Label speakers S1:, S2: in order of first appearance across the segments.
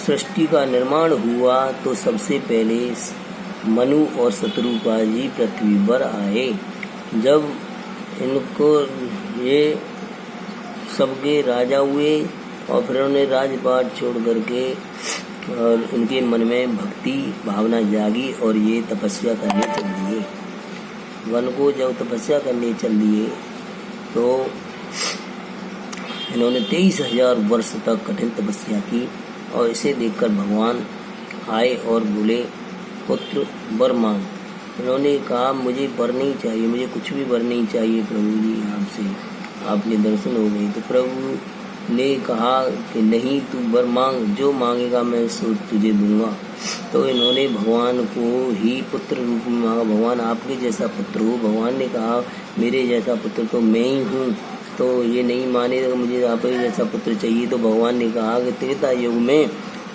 S1: सृष्टि का निर्माण हुआ तो सबसे पहले मनु और शत्रुपा जी पृथ्वी पर आए। जब इनको ये सबके राजा हुए और फिर उन्हें राजपाट छोड़ करके और इनके मन में भक्ति भावना जागी और ये तपस्या करने चल दिए। वन को जब तपस्या करने चल दिए तो इन्होंने 23,000 वर्ष तक कठिन तपस्या की और इसे देखकर भगवान आए और बोले, पुत्र वर मांग। इन्होंने कहा, मुझे वर नहीं चाहिए, मुझे कुछ भी वर नहीं चाहिए प्रभु जी, आपसे आपके दर्शन हो गए। तो प्रभु ने कहा कि नहीं, तू वर मांग, जो मांगेगा मैं सो तुझे दूंगा। तो इन्होंने भगवान को ही पुत्र रूप में मांगा, भगवान आपके जैसा पुत्र हो। भगवान ने कहा, मेरे जैसा पुत्र तो मैं ही हूँ। तो ये नहीं माने, तो मुझे आप ही जैसा पुत्र चाहिए। तो भगवान ने कहा कि त्रेता युग में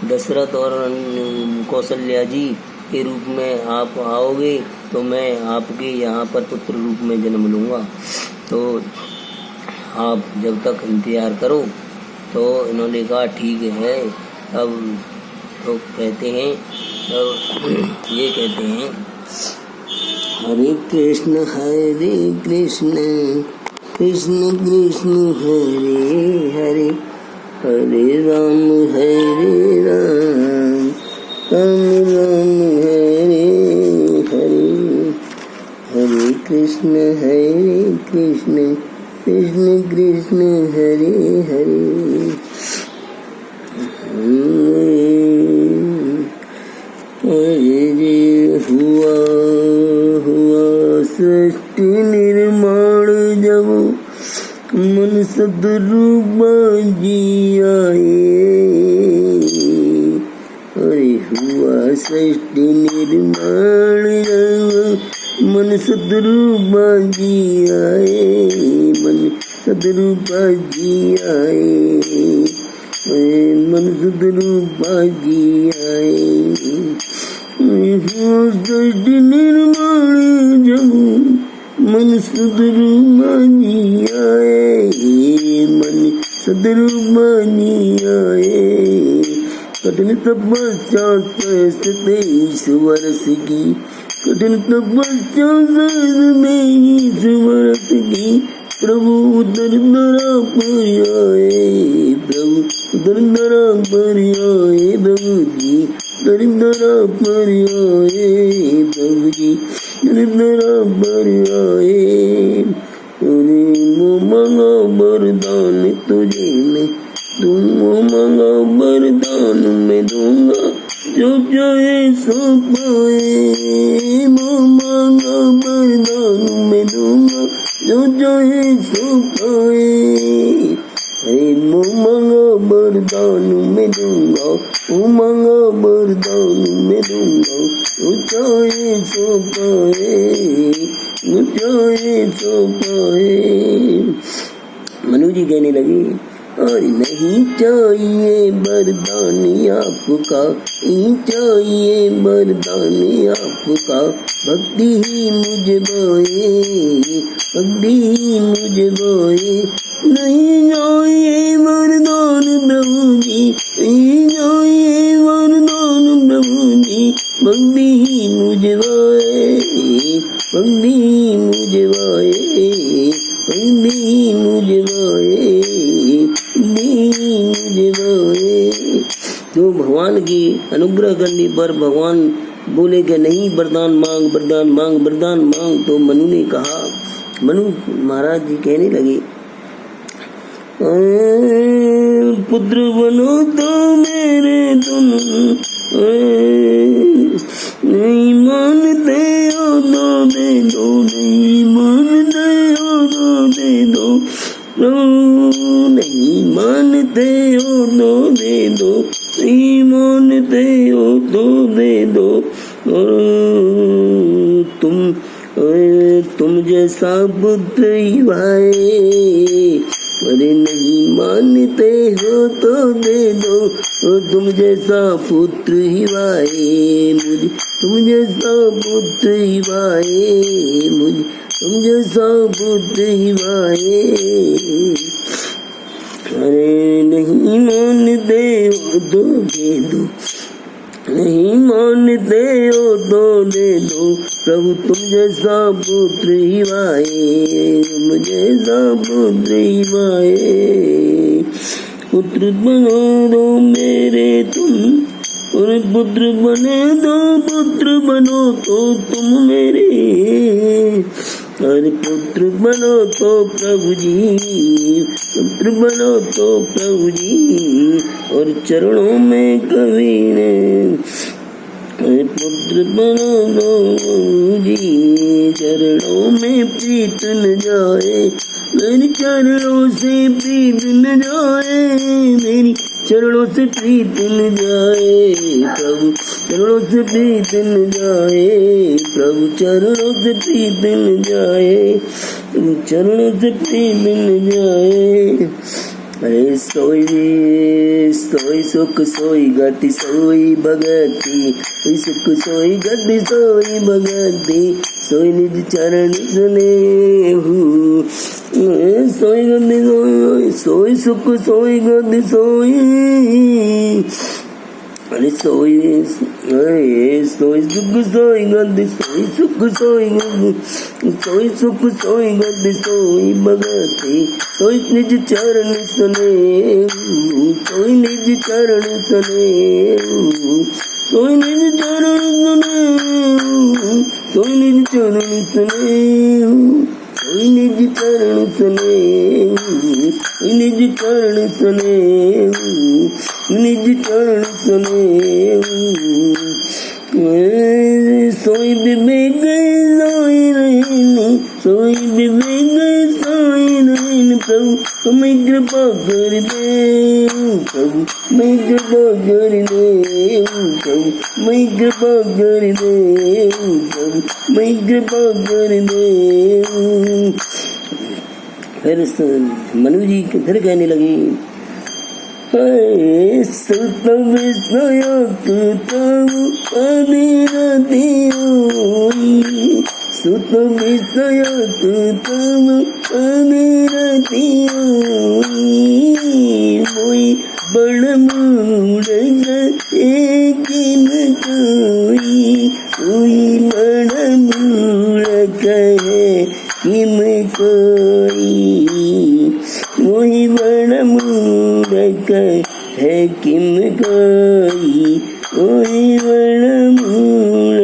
S1: दशरथ और कौशल्या जी के रूप में आप आओगे तो मैं आपके यहाँ पर पुत्र रूप में जन्म लूँगा, तो आप जब तक इंतजार करो। तो इन्होंने कहा ठीक है। अब तो कहते हैं, ये कहते हैं, हरे कृष्ण कृष्ण कृष्ण हरे हरे, हरे राम राम राम हरे हरे, हरे कृष्ण कृष्ण कृष्ण हरे हरे। हुआ सृष्टि निर्माण जब मन सदरूपा जी आए। अरे हुआ सृष्टि निर्माण जब मन सदरूपा जी आए, मन सदरूपा जी आए, मन सदरूपा जी आए। सृष्टि निर्माण जब मन सदरूपा जी आए, मन सदरूपा जी आए। कठिन तपस्या 23 वर्ष की, कठिन तपस्या 23 वर्ष की, प्रभु दरदरा पर आए, प्रभु दरदरा पर आए, प्रभु जी दरदरा पर आए, प्रभु जी दरदरा पर आए। तूने मांगा वरदान तुझे मैं, तुम मांगा वरदान मैं दूंगा, जो चाहे सो पाए। मांगा वरदान मैं दूंगा, जो चाहे सो पाए। मांगा वरदान मैं दूंगा, मांगा वरदान मैं दूंगा, जो चाहे सो पाए, जो चाहे सो पाए। मनु जी कहने लगे, और नहीं चाहिए वरदान आपका, नहीं चाहिए वरदान आपका, भक्ति ही मुझे भाए, भक्ति ही मुझे भाए। नहीं चाहिए वरदान प्रभु जी, नहीं चाहिए वरदान प्रभु जी, भक्ति ही मुझे भाए, भक्ति ही मुझे भाए, भक्ति ही मुझे भाए, मुझे भाए। तो भगवान की अनुग्रह करने पर भगवान बोले कि नहीं, वरदान मांग, वरदान मांग, वरदान मांग। तो मनु ने कहा, मनु महाराज जी कहने लगे, पुत्र बनो तो मेरे तुम, नहीं मानते हो तो दे दो, नहीं मानते हो तो दे दो, नहीं मानते हो तो दे दो, नहीं मानते हो तो दे दो। तुम जैसा पुत्र ही भाई, अरे नहीं मानते हो तो दे दो, तुम जैसा पुत्र ही भाई मुझे, तुम जैसा पुत्र ही भाई मुझे, तुम जैसा पुत्र ही भाई। अरे नहीं मानते हो दो दे दो, नहीं मानते हो तो दे दो प्रभु तुम जैसा पुत्र ही वाहे, तुम जैसा पुत्र ही वाहे। पुत्र बनो दो मेरे तुम, और पुत्र बने दो, पुत्र बनो तो तुम मेरे, और पुत्र बनो तो प्रभु जी, पुत्र बनो तो प्रभु जी, और चरणों में कभी ने, और पुत्र बनो दो जी, चरणों में प्रीत न जाए, मेरी चरणों से प्रीत न जाए, मेरी चरणों से प्रीत न जाए प्रभु, चरणों से प्रीत न जाए प्रभु, चरणों से प्रीत न जाए, चरणों से प्रीत न जाए। अरे सोई सोई सुख सोई गति सोई भगति, सुख सोई गति सोई भगति, सोई निज चरण सुने हूँ, सोई गति सोई, सोई सुख सोई गति सोई, अरे सोई सोई सुख सोई गति सोई, सुख सोई गति सोई, सुख सोई गति सोई भगति, सोई निज चरण सुने, सोई निज चरण सुने, सोई निज चरण सुने, सोई निज चरण सुने, सोई निज चरण सुने, सोई निज चरण सुने, निज चरण सुने, सोई विवेक सोई रहन, सोई विवेक सोई रहन प्रभु तुम्हें कृपा कर दे, प्रभु मैं कृपा कर दे, प्रभु मैं कृपा कर दे, प्रभु मैं कृपा कर दे। फिर मनु जी फिर कहने लगी, सुत विषयक तब अनिरति होई, सुत विषयक तब अनिरति होई, मोई बड़ मूढ़ किन कोई, कोई बड़ मूढ़ कहे किम कोई, मोई बड़ मूढ़ है किम कोई, कोई बड़ मूढ़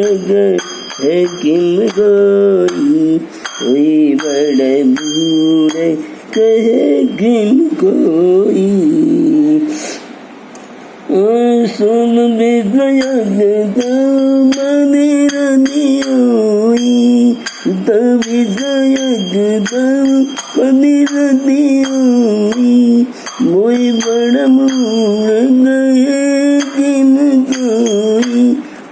S1: है किम कोई, कोई बड़ मूढ़ कहे किम कोई। सुन विषयक मंदिर दियोई, तब विषयक तब मंदिर दियोई, मोई बड़ मूढ़ गए किम कोई,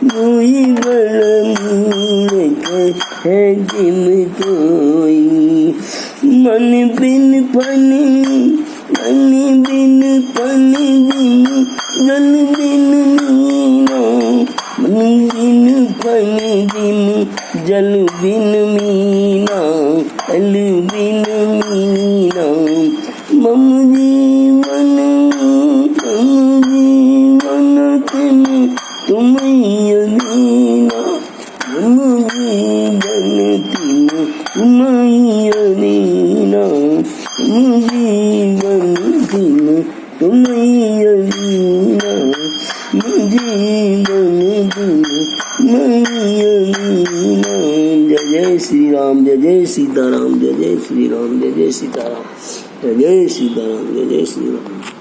S1: मोई बड़ मूढ़ है किम कोई। मन बिन पानी, मन बिन पानी बिन, जल बिन मीना, मन बिन पानी बिन, जल बिन मीना, जल बिन मीना, मम जीवन तुम तुम अधीना, मम जीवन तुम अधीना, मम जीवन तुम अधीना, मम जीवन तुम अधीना। जय जय श्री राम, जय जय सीताराम, जय जय श्री राम, जय जय सीताराम, जय जय सीताराम, जय जय श्री राम।